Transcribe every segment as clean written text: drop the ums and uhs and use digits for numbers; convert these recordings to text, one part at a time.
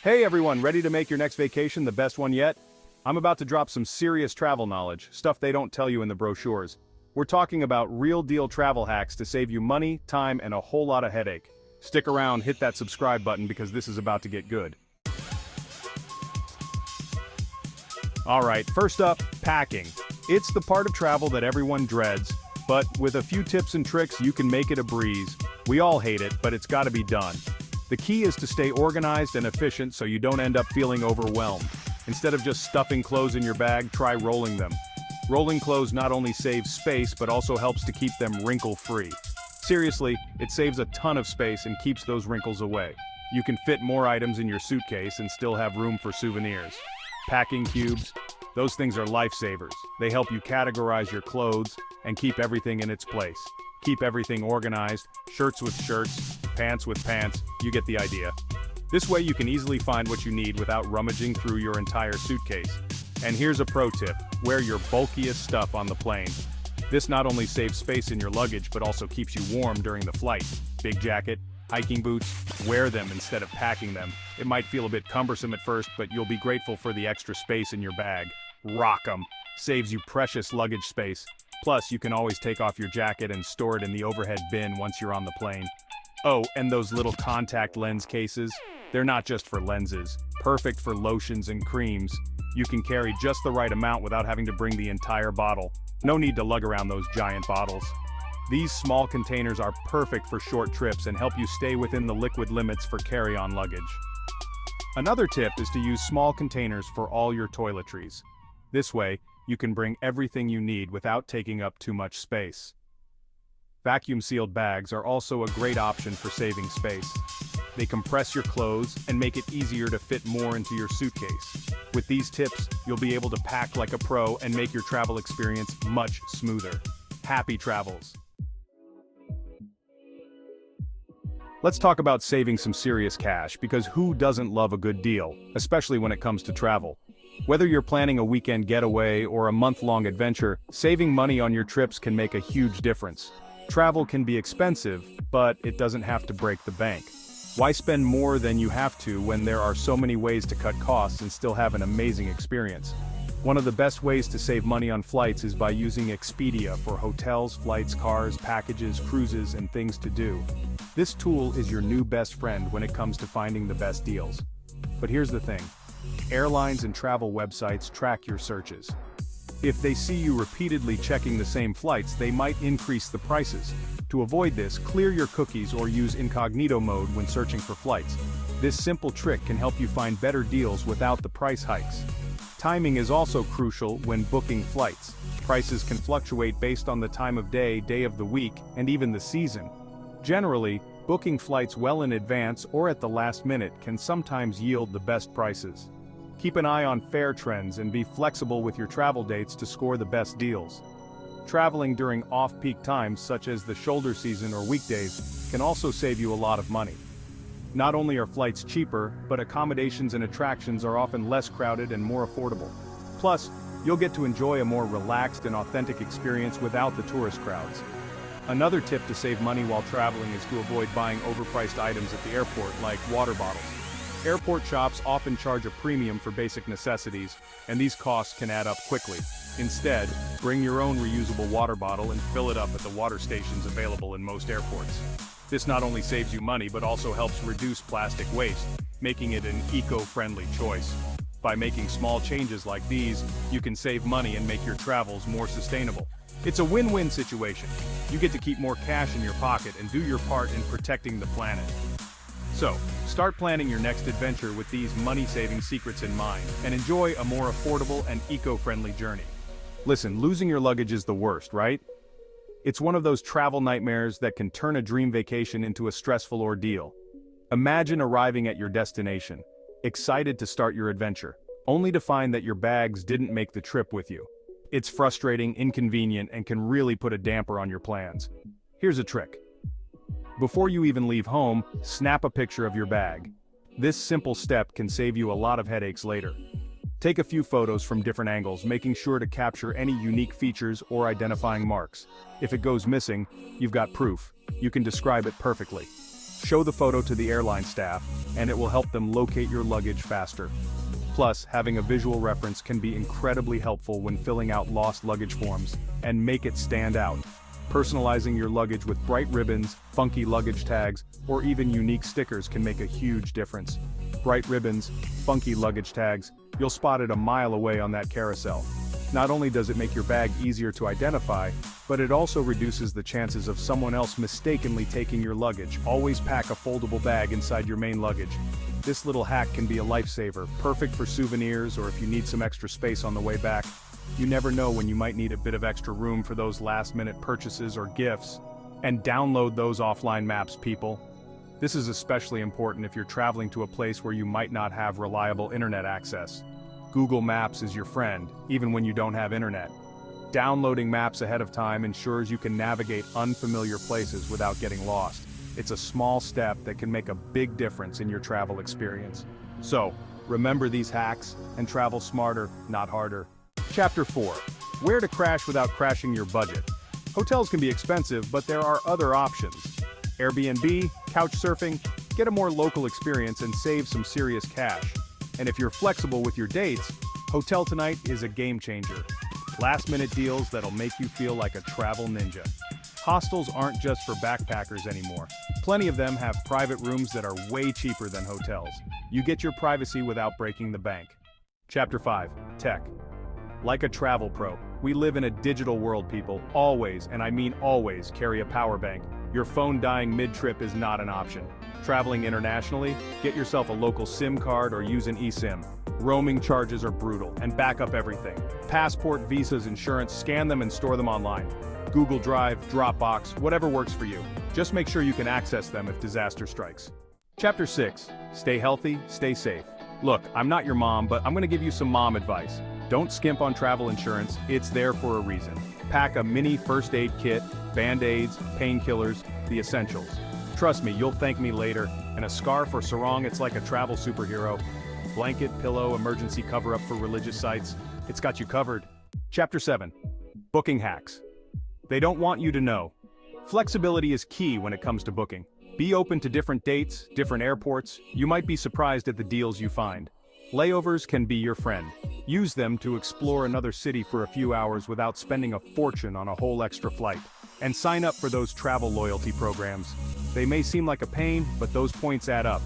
Hey everyone, ready to make your next vacation the best one yet? I'm about to drop some serious travel knowledge, stuff they don't tell you in the brochures. We're talking about real-deal travel hacks to save you money, time, and a whole lot of headache. Stick around, hit that subscribe button because this is about to get good. Alright, first up, packing. It's the part of travel that everyone dreads, but with a few tips and tricks you can make it a breeze. We all hate it, but it's gotta be done. The key is to stay organized and efficient so you don't end up feeling overwhelmed. Instead of just stuffing clothes in your bag, try rolling them. Rolling clothes not only saves space but also helps to keep them wrinkle-free. Seriously, it saves a ton of space and keeps those wrinkles away. You can fit more items in your suitcase and still have room for souvenirs. Packing cubes, those things are lifesavers. They help you categorize your clothes and keep everything in its place. Keep everything organized, shirts with shirts, pants with pants, you get the idea. This way you can easily find what you need without rummaging through your entire suitcase. And here's a pro tip, wear your bulkiest stuff on the plane. This not only saves space in your luggage but also keeps you warm during the flight. Big jacket, hiking boots, wear them instead of packing them. It might feel a bit cumbersome at first, but you'll be grateful for the extra space in your bag. Rock 'em. Saves you precious luggage space. Plus, you can always take off your jacket and store it in the overhead bin once you're on the plane. Oh, and those little contact lens cases? They're not just for lenses. Perfect for lotions and creams. You can carry just the right amount without having to bring the entire bottle. No need to lug around those giant bottles. These small containers are perfect for short trips and help you stay within the liquid limits for carry-on luggage. Another tip is to use small containers for all your toiletries. This way, you can bring everything you need without taking up too much space. Vacuum-sealed bags are also a great option for saving space. They compress your clothes and make it easier to fit more into your suitcase. With these tips, you'll be able to pack like a pro and make your travel experience much smoother. Happy travels! Let's talk about saving some serious cash, because who doesn't love a good deal, especially when it comes to travel? Whether you're planning a weekend getaway or a month-long adventure, saving money on your trips can make a huge difference. Travel can be expensive, but it doesn't have to break the bank. Why spend more than you have to when there are so many ways to cut costs and still have an amazing experience? One of the best ways to save money on flights is by using Expedia for hotels, flights, cars, packages, cruises, and things to do. This tool is your new best friend when it comes to finding the best deals. But here's the thing. Airlines and travel websites track your searches. If they see you repeatedly checking the same flights, they might increase the prices. To avoid this, clear your cookies or use incognito mode when searching for flights. This simple trick can help you find better deals without the price hikes. Timing is also crucial when booking flights. Prices can fluctuate based on the time of day, day of the week, and even the season. Generally, booking flights well in advance or at the last minute can sometimes yield the best prices. Keep an eye on fare trends and be flexible with your travel dates to score the best deals. Traveling during off-peak times such as the shoulder season or weekdays can also save you a lot of money. Not only are flights cheaper, but accommodations and attractions are often less crowded and more affordable. Plus, you'll get to enjoy a more relaxed and authentic experience without the tourist crowds. Another tip to save money while traveling is to avoid buying overpriced items at the airport, like water bottles. Airport shops often charge a premium for basic necessities, and these costs can add up quickly. Instead, bring your own reusable water bottle and fill it up at the water stations available in most airports. This not only saves you money but also helps reduce plastic waste, making it an eco-friendly choice. By making small changes like these, you can save money and make your travels more sustainable. It's a win-win situation. You get to keep more cash in your pocket and do your part in protecting the planet. So, start planning your next adventure with these money-saving secrets in mind, and enjoy a more affordable and eco-friendly journey. Listen, losing your luggage is the worst, right? It's one of those travel nightmares that can turn a dream vacation into a stressful ordeal. Imagine arriving at your destination, excited to start your adventure, only to find that your bags didn't make the trip with you. It's frustrating, inconvenient, and can really put a damper on your plans. Here's a trick. Before you even leave home, snap a picture of your bag. This simple step can save you a lot of headaches later. Take a few photos from different angles, making sure to capture any unique features or identifying marks. If it goes missing, you've got proof. You can describe it perfectly. Show the photo to the airline staff, and it will help them locate your luggage faster. Plus, having a visual reference can be incredibly helpful when filling out lost luggage forms, and make it stand out. Personalizing your luggage with bright ribbons, funky luggage tags, or even unique stickers can make a huge difference. Bright ribbons, funky luggage tags, you'll spot it a mile away on that carousel. Not only does it make your bag easier to identify, but it also reduces the chances of someone else mistakenly taking your luggage. Always pack a foldable bag inside your main luggage. This little hack can be a lifesaver, perfect for souvenirs or if you need some extra space on the way back. You never know when you might need a bit of extra room for those last-minute purchases or gifts. And download those offline maps, people. This is especially important if you're traveling to a place where you might not have reliable internet access. Google Maps is your friend, even when you don't have internet. Downloading maps ahead of time ensures you can navigate unfamiliar places without getting lost. It's a small step that can make a big difference in your travel experience. So, remember these hacks and travel smarter, not harder. Chapter 4. Where to crash without crashing your budget. Hotels can be expensive, but there are other options. Airbnb, couchsurfing, get a more local experience and save some serious cash. And if you're flexible with your dates, Hotel Tonight is a game changer. Last-minute deals that'll make you feel like a travel ninja. Hostels aren't just for backpackers anymore. Plenty of them have private rooms that are way cheaper than hotels. You get your privacy without breaking the bank. Chapter 5. Tech. Like a travel pro, we live in a digital world, people. Always, and I mean always, carry a power bank. Your phone dying mid-trip is not an option. Traveling internationally? Get yourself a local SIM card or use an eSIM. Roaming charges are brutal, and back up everything. Passport, visas, insurance, scan them and store them online. Google Drive, Dropbox, whatever works for you. Just make sure you can access them if disaster strikes. Chapter 6. Stay healthy, stay safe. Look, I'm not your mom, but I'm gonna give you some mom advice. Don't skimp on travel insurance, it's there for a reason. Pack a mini first aid kit, band-aids, painkillers, the essentials. Trust me, you'll thank me later. And a scarf or sarong, it's like a travel superhero. Blanket, pillow, emergency cover-up for religious sites. It's got you covered. Chapter 7. Booking hacks. They don't want you to know. Flexibility is key when it comes to booking. Be open to different dates, different airports. You might be surprised at the deals you find. Layovers can be your friend. Use them to explore another city for a few hours without spending a fortune on a whole extra flight. And sign up for those travel loyalty programs. They may seem like a pain, but those points add up.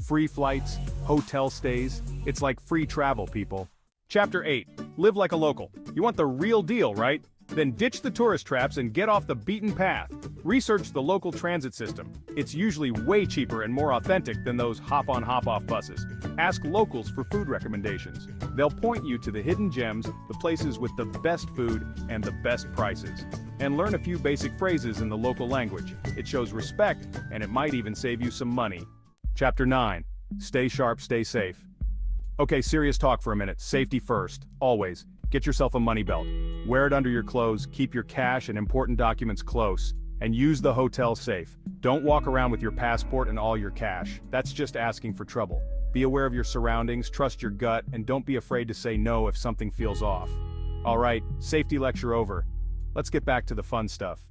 Free flights, hotel stays, it's like free travel, people. Chapter 8. Live like a local. You want the real deal, right? Then ditch the tourist traps and get off the beaten path. Research the local transit system. It's usually way cheaper and more authentic than those hop-on hop-off buses. Ask locals for food recommendations. They'll point you to the hidden gems, the places with the best food and the best prices. And learn a few basic phrases in the local language. It shows respect, and it might even save you some money. Chapter 9. Stay sharp, stay safe. Okay, serious talk for a minute. Safety first, always. Get yourself a money belt. Wear it under your clothes, keep your cash and important documents close, and use the hotel safe. Don't walk around with your passport and all your cash. That's just asking for trouble. Be aware of your surroundings, trust your gut, and don't be afraid to say no if something feels off. Alright, safety lecture over. Let's get back to the fun stuff.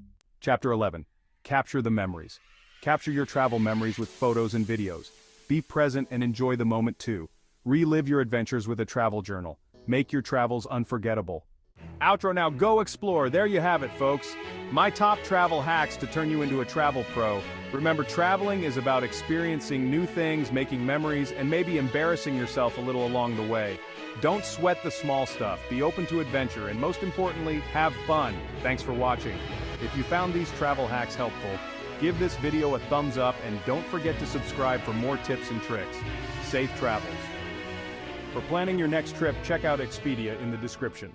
Chapter 11. Capture the memories. Capture your travel memories with photos and videos. Be present and enjoy the moment too. Relive your adventures with a travel journal. Make your travels unforgettable. Outro now, go explore. There you have it, folks. My top travel hacks to turn you into a travel pro. Remember, traveling is about experiencing new things, making memories, and maybe embarrassing yourself a little along the way. Don't sweat the small stuff. Be open to adventure, and most importantly, have fun. Thanks for watching. If you found these travel hacks helpful, give this video a thumbs up and don't forget to subscribe for more tips and tricks. Safe travels. For planning your next trip, check out Expedia in the description.